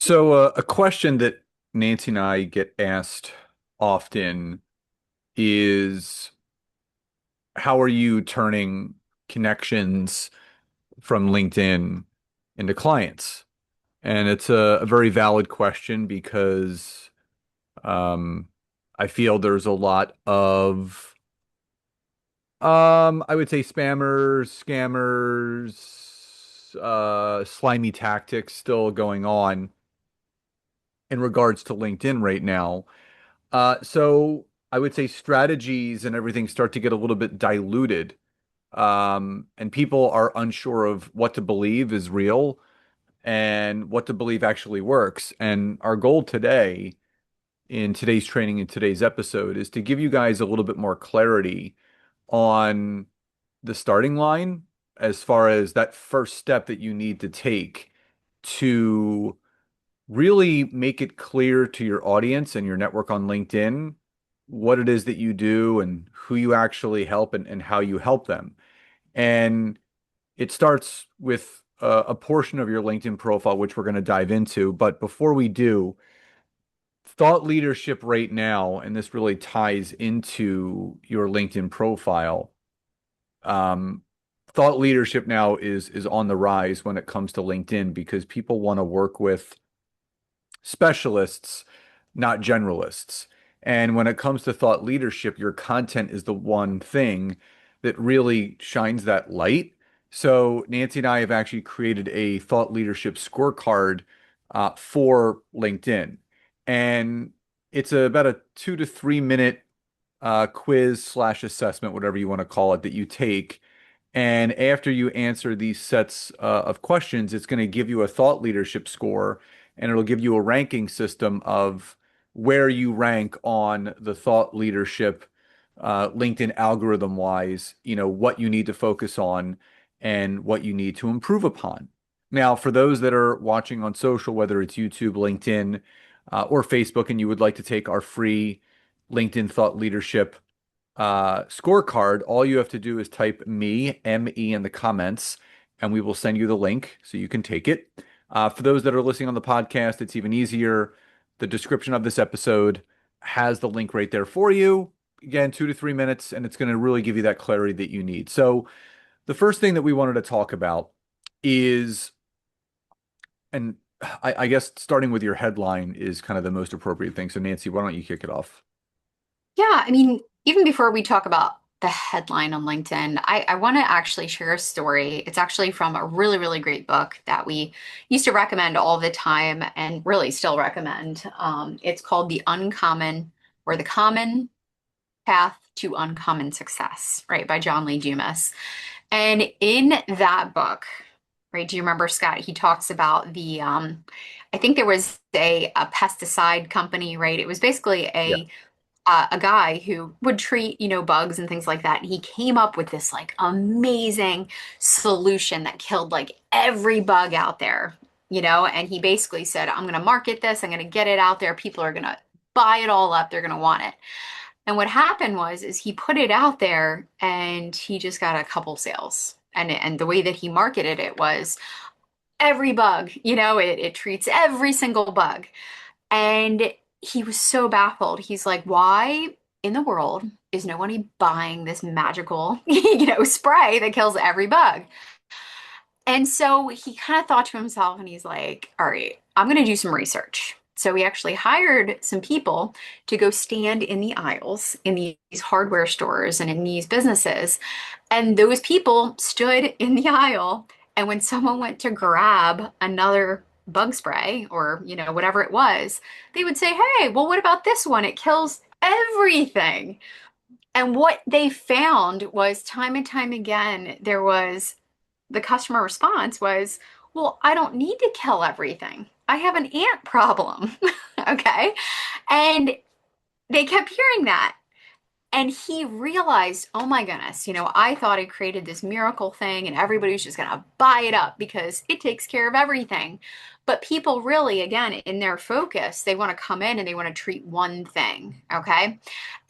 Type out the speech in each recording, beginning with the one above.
So, a question that Nancy and I get asked often is how are you turning connections from LinkedIn into clients? And it's a very valid question because um, I feel there's a lot of, I would say spammers, scammers, slimy tactics still going on in regards to LinkedIn right now. So I would say strategies and everything start to get a little bit diluted. And people are unsure of what to believe is real and what to believe actually works. And our goal today, in today's training, in today's episode, is to give you guys a little bit more clarity on the starting line as far as that first step that you need to take to really make it clear to your audience and your network on LinkedIn what it is that you do and who you actually help and how you help them. And it starts with a portion of your LinkedIn profile, which we're going to dive into. But before we do, thought leadership right now, and this really ties into your LinkedIn profile. Um, Thought leadership now is on the rise when it comes to LinkedIn because people want to work with specialists, not generalists. And when it comes to thought leadership, your content is the one thing that really shines that light. So Nancy and I have actually created a thought leadership scorecard for LinkedIn. And it's about a 2 to 3 minute quiz slash assessment, whatever you want to call it, that you take. And after you answer these sets of questions, it's going to give you a thought leadership score and it'll give you a ranking system of where you rank on the thought leadership LinkedIn algorithm wise, what you need to focus on and what you need to improve upon. Now, for those that are watching on social, whether it's YouTube, LinkedIn, or Facebook, and you would like to take our free LinkedIn thought leadership scorecard, all you have to do is type ME in the comments, and we will send you the link so you can take it. For those that are listening on the podcast, it's even easier. The description of this episode has the link right there for you. Again, 2 to 3 minutes, and it's going to really give you that clarity that you need. So, the first thing that we wanted to talk about is, and I guess starting with your headline is kind of the most appropriate thing. So, Nancy, why don't you kick it off? Yeah, even before we talk about the headline on LinkedIn, I want to actually share a story. It's actually from a really, really great book that we used to recommend all the time and really still recommend. It's called The Common Path to Uncommon Success, right, by John Lee Dumas. And in that book, right, do you remember, Scott? He talks about I think there was a pesticide company, right? It was basically Yeah. a guy who would treat, bugs and things like that. And he came up with this like amazing solution that killed like every bug out there, and he basically said, I'm going to market this, I'm going to get it out there. People are going to buy it all up. They're going to want it. And what happened is he put it out there and he just got a couple sales. And the way that he marketed it was every bug, it treats every single bug. And he was so baffled. He's like, why in the world is nobody buying this magical, spray that kills every bug? And so he kind of thought to himself and he's like, all right, I'm going to do some research. So he actually hired some people to go stand in the aisles in these hardware stores and in these businesses. And those people stood in the aisle. And when someone went to grab another bug spray or, whatever it was, they would say, hey, well, what about this one? It kills everything. And what they found was time and time again, the customer response was, well, I don't need to kill everything. I have an ant problem. Okay. And they kept hearing that. And he realized, oh my goodness, I thought I created this miracle thing and everybody's just going to buy it up because it takes care of everything. But people really, again, in their focus, they want to come in and they want to treat one thing. Okay.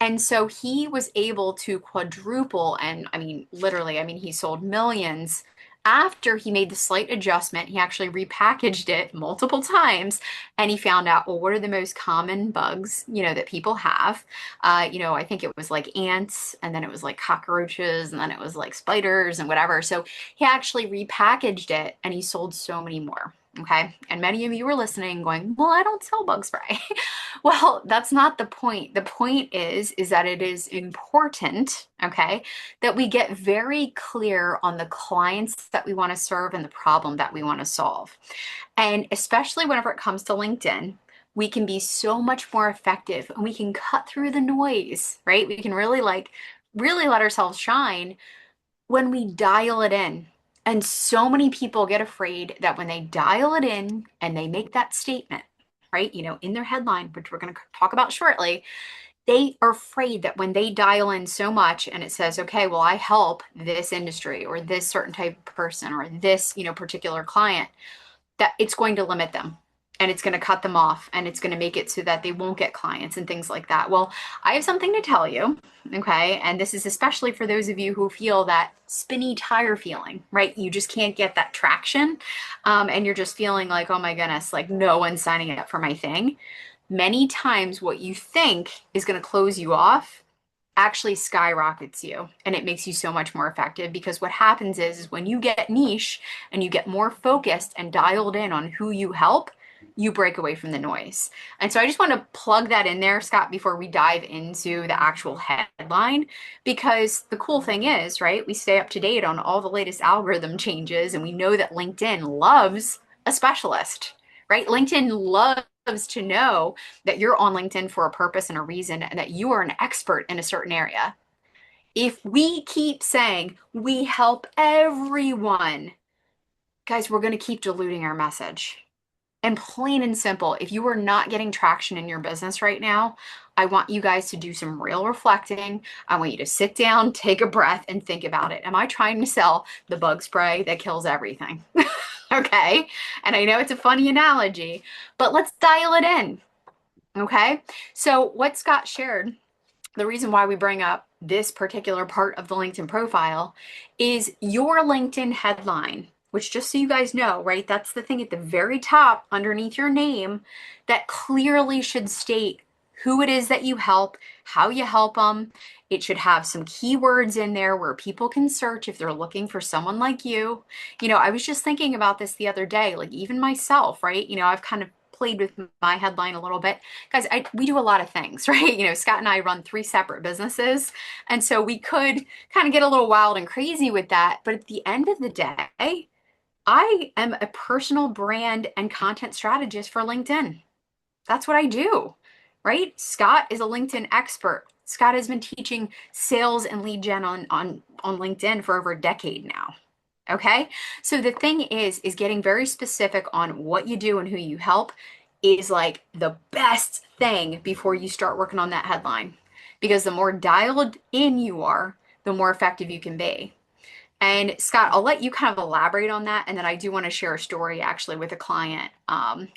And so he was able to quadruple, and literally, he sold millions After he made the slight adjustment, he actually repackaged it multiple times and he found out, well, what are the most common bugs, that people have? I think it was like ants, and then it was like cockroaches, and then it was like spiders and whatever. So he actually repackaged it and he sold so many more. Okay. And many of you were listening going, well, I don't sell bug spray. Well, that's not the point. The point is that it is important, okay, that we get very clear on the clients that we want to serve and the problem that we want to solve. And especially whenever it comes to LinkedIn, we can be so much more effective and we can cut through the noise, right? We can really let ourselves shine when we dial it in. And so many people get afraid that when they dial it in and they make that statement, right, in their headline, which we're going to talk about shortly, they are afraid that when they dial in so much and it says, okay, well, I help this industry or this certain type of person or this, particular client, that it's going to limit them and it's going to cut them off and it's going to make it so that they won't get clients and things like that. Well, I have something to tell you, okay? And this is especially for those of you who feel that spinny tire feeling, right? You just can't get that traction, and you're just feeling like, oh my goodness, like no one's signing up for my thing. Many times, what you think is going to close you off actually skyrockets you and it makes you so much more effective, because what happens is when you get niche and you get more focused and dialed in on who you help, you break away from the noise. And so I just want to plug that in there, Scott, before we dive into the actual headline, because the cool thing is, right, we stay up to date on all the latest algorithm changes and we know that LinkedIn loves a specialist, right? LinkedIn loves to know that you're on LinkedIn for a purpose and a reason and that you are an expert in a certain area. If we keep saying we help everyone, guys, we're going to keep diluting our message. And plain and simple, if you are not getting traction in your business right now, I want you guys to do some real reflecting. I want you to sit down, take a breath, and think about it. Am I trying to sell the bug spray that kills everything? Okay. And I know it's a funny analogy, but let's dial it in. Okay. So, what Scott shared, the reason why we bring up this particular part of the LinkedIn profile is your LinkedIn headline, which, just so you guys know, right, that's the thing at the very top underneath your name that clearly should state who it is that you help, how you help them. It should have some keywords in there where people can search if they're looking for someone like you. I was just thinking about this the other day, like even myself, right? I've kind of played with my headline a little bit. Guys, we do a lot of things, right? Scott and I run 3 separate businesses. And so we could kind of get a little wild and crazy with that. But at the end of the day, I am a personal brand and content strategist for LinkedIn. That's what I do, right? Scott is a LinkedIn expert. Scott has been teaching sales and lead gen on LinkedIn for over a decade now. Okay. So the thing is getting very specific on what you do and who you help is like the best thing before you start working on that headline. Because the more dialed in you are, the more effective you can be. And Scott, I'll let you kind of elaborate on that. And then I do want to share a story actually with a client,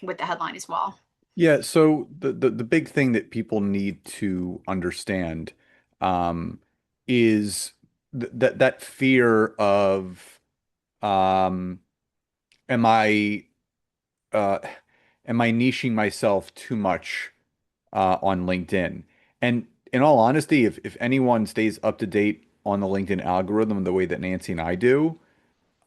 with the headline as well. Yeah, so the big thing that people need to understand um, is that fear of um, am I uh, am I niching myself too much on LinkedIn? And in all honesty, if anyone stays up to date on the LinkedIn algorithm the way that Nancy and I do,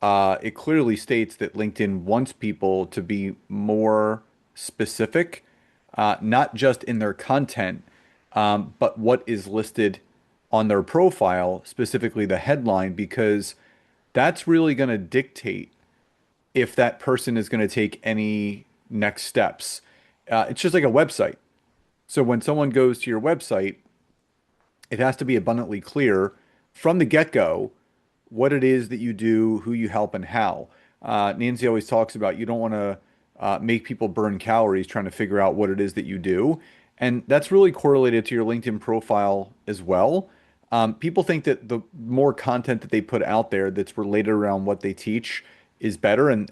it clearly states that LinkedIn wants people to be more specific, not just in their content, but what is listed on their profile, specifically the headline, because that's really going to dictate if that person is going to take any next steps. It's just like a website. So when someone goes to your website, it has to be abundantly clear from the get-go what it is that you do, who you help, and how. Nancy always talks about you don't want to make people burn calories trying to figure out what it is that you do. And that's really correlated to your LinkedIn profile as well. People think that the more content that they put out there that's related around what they teach is better. And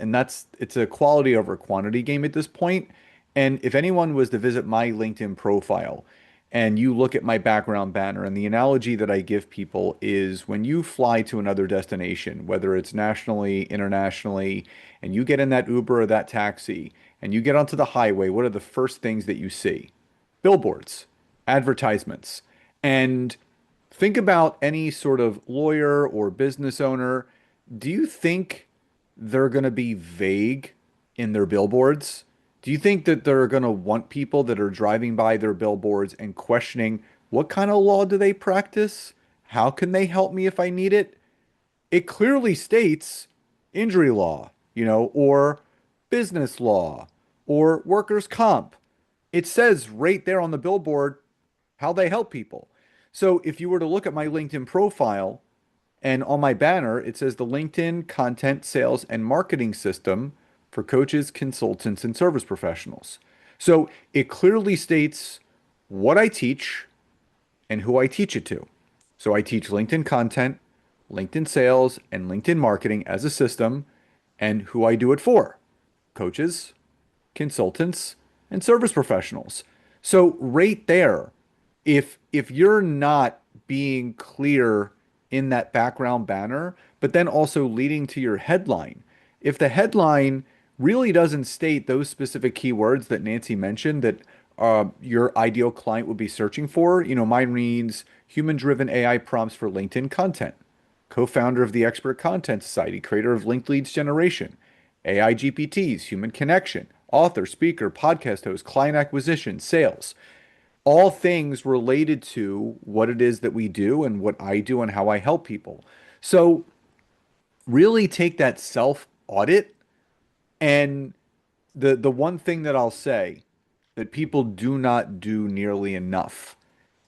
it's a quality over quantity game at this point. And if anyone was to visit my LinkedIn profile and you look at my background banner, and the analogy that I give people is when you fly to another destination, whether it's nationally, internationally, and you get in that Uber or that taxi, and you get onto the highway, what are the first things that you see? Billboards, advertisements. And think about any sort of lawyer or business owner. Do you think they're going to be vague in their billboards? Do you think that they're going to want people that are driving by their billboards and questioning what kind of law do they practice? How can they help me if I need it? It clearly states injury law, or business law or workers' comp. It says right there on the billboard how they help people. So if you were to look at my LinkedIn profile and on my banner, it says the LinkedIn content sales and marketing system for coaches, consultants, and service professionals. So it clearly states what I teach and who I teach it to. So I teach LinkedIn content, LinkedIn sales, and LinkedIn marketing as a system, and who I do it for: coaches, consultants, and service professionals. So right there, if you're not being clear in that background banner, but then also leading to your headline, if the headline really doesn't state those specific keywords that Nancy mentioned that your ideal client would be searching for, mine reads human-driven AI prompts for LinkedIn content, co-founder of the Expert Content Society, creator of Linked Leads Generation, AI GPTs, human connection, author, speaker, podcast host, client acquisition, sales, all things related to what it is that we do and what I do and how I help people. So really take that self audit. And the one thing that I'll say that people do not do nearly enough,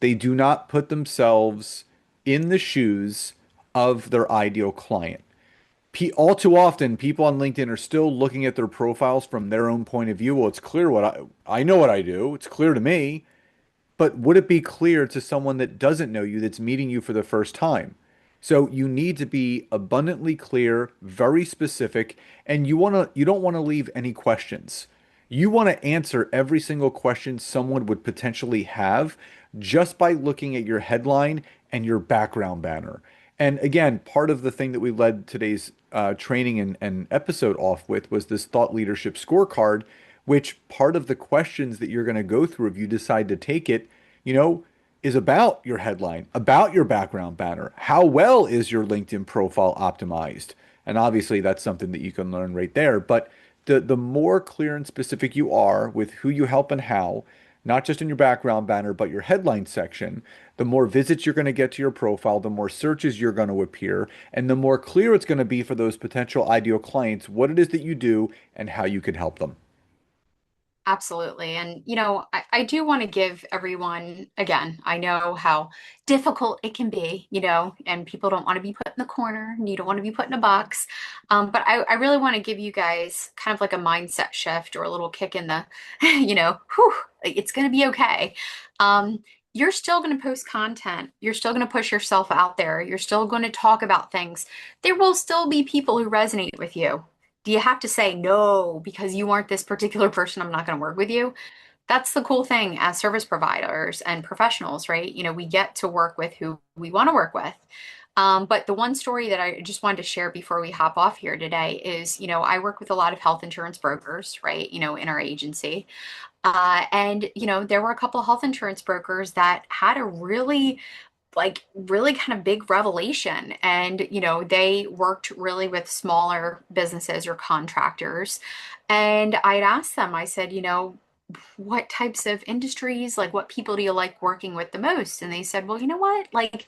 they do not put themselves in the shoes of their ideal client. All too often, people on LinkedIn are still looking at their profiles from their own point of view. Well, it's clear what I know what I do. It's clear to me. But would it be clear to someone that doesn't know you, that's meeting you for the first time? So you need to be abundantly clear, very specific, and you don't want to leave any questions. You want to answer every single question someone would potentially have just by looking at your headline and your background banner. And again, part of the thing that we led today's training and episode off with was this thought leadership scorecard, which part of the questions that you're going to go through if you decide to take it, you know, is about your headline, about your background banner. How well is your LinkedIn profile optimized? And obviously that's something that you can learn right there. But the more clear and specific you are with who you help and how, not just in your background banner, but your headline section, the more visits you're going to get to your profile, the more searches you're going to appear, and the more clear it's going to be for those potential ideal clients what it is that you do and how you can help them. Absolutely. And, I do want to give everyone, again, I know how difficult it can be, and people don't want to be put in the corner and you don't want to be put in a box. But I really want to give you guys kind of like a mindset shift or a little kick in the, whew, like, it's going to be okay. Um, you're still going to post content. You're still going to push yourself out there. You're still going to talk about things. There will still be people who resonate with you. Do you have to say no because you aren't this particular person? I'm not going to work with you. That's the cool thing as service providers and professionals, right? We get to work with who we want to work with. But the one story that I just wanted to share before we hop off here today is, I work with a lot of health insurance brokers, right? In our agency. And, there were a couple of health insurance brokers that had a really kind of big revelation. And, they worked really with smaller businesses or contractors. And I'd asked them, I said, what types of industries, like what people do you like working with the most? And they said, well, you know what? Like,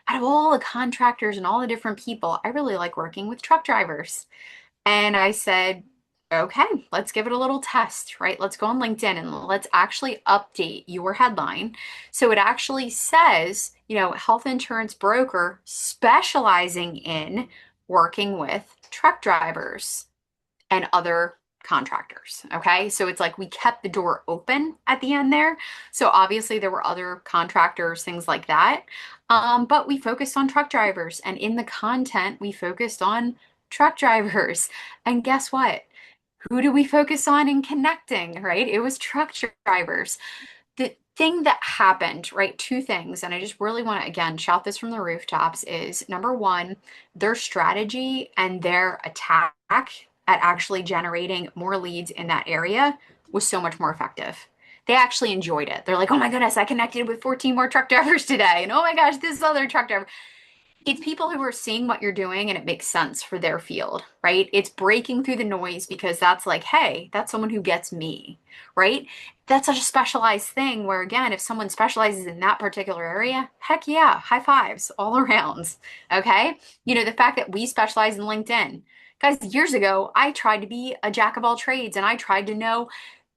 out of all the contractors and all the different people, I really like working with truck drivers. And I said, okay, let's give it a little test, right? Let's go on LinkedIn and let's actually update your headline. So it actually says, health insurance broker specializing in working with truck drivers and other contractors. Okay. So it's like we kept the door open at the end there. So obviously there were other contractors, things like that. But we focused on truck drivers, and in the content, we focused on truck drivers. And guess what? Who do we focus on in connecting, right? It was truck drivers. thing that happened, right? Two things, and I just really want to again shout this from the rooftops is number one, their strategy and their attack at actually generating more leads in that area was so much more effective. They actually enjoyed it. They're like, oh my goodness, I connected with 14 more truck drivers today. And oh my gosh, this other truck driver. It's people who are seeing what you're doing and it makes sense for their field, right? It's breaking through the noise because that's like, hey, that's someone who gets me, right? That's such a specialized thing where, again, if someone specializes in that particular area, heck yeah, high fives all around. Okay. The fact that we specialize in LinkedIn. Guys, years ago, I tried to be a jack of all trades and I tried to know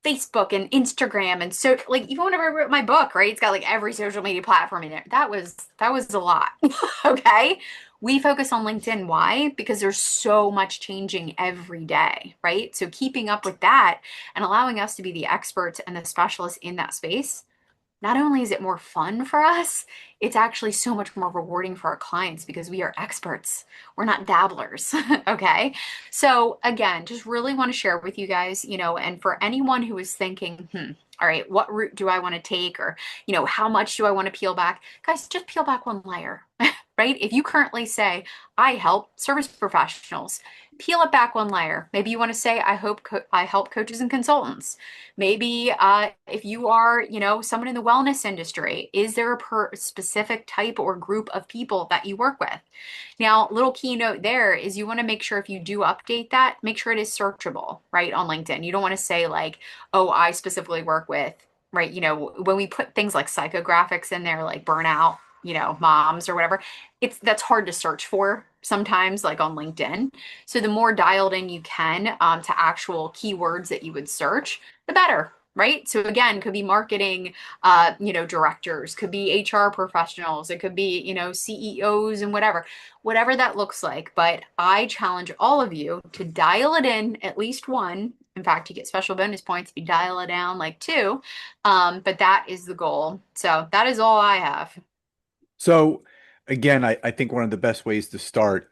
Facebook and Instagram and so like even whenever I wrote my book, right? It's got like every social media platform in there. That was a lot. Okay. We focus on LinkedIn. Why? Because there's so much changing every day, right? So keeping up with that and allowing us to be the experts and the specialists in that space, not only is it more fun for us, it's actually so much more rewarding for our clients because we are experts. We're not dabblers. Okay. So, again, just really want to share with you guys, and for anyone who is thinking, all right, what route do I want to take? Or, how much do I want to peel back? Guys, just peel back one layer, right? If you currently say, I help service professionals, peel it back one layer. Maybe you want to say, I help coaches and consultants. Maybe if you are, someone in the wellness industry, is there a specific type or group of people that you work with? Now, little keynote there is you want to make sure if you do update that, make sure it is searchable, right, on LinkedIn. You don't want to say like, oh, I specifically work with, right, when we put things like psychographics in there, like burnout, moms or whatever, that's hard to search for sometimes, like on LinkedIn. So the more dialed in you can to actual keywords that you would search, the better. Right. So again, could be marketing, directors, could be HR professionals, it could be, CEOs and whatever that looks like. But I challenge all of you to dial it in at least one. In fact, you get special bonus points if you dial it down like two. But that is the goal. So that is all I have. So again, I think one of the best ways to start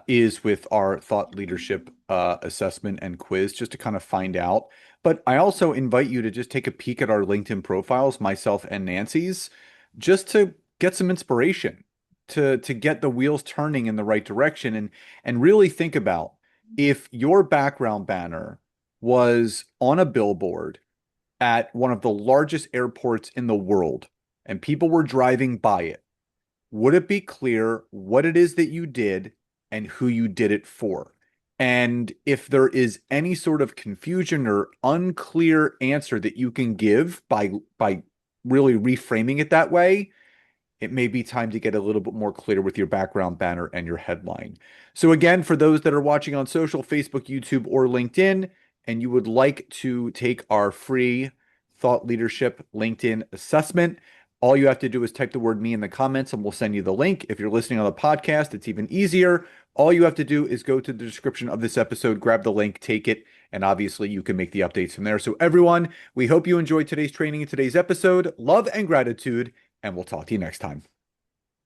is with our thought leadership assessment and quiz, just to kind of find out. But I also invite you to just take a peek at our LinkedIn profiles, myself and Nancy's, just to get some inspiration, to get the wheels turning in the right direction, and really think about if your background banner was on a billboard at one of the largest airports in the world and people were driving by it, would it be clear what it is that you did and who you did it for? And if there is any sort of confusion or unclear answer that you can give by really reframing it that way, it may be time to get a little bit more clear with your background banner and your headline. So again, for those that are watching on social, Facebook, YouTube, or LinkedIn, and you would like to take our free thought leadership LinkedIn assessment, all you have to do is type the word me in the comments and we'll send you the link. If you're listening on the podcast, it's even easier. All you have to do is go to the description of this episode, grab the link, take it, and obviously you can make the updates from there. So everyone, we hope you enjoyed today's training and today's episode. Love and gratitude, and we'll talk to you next time.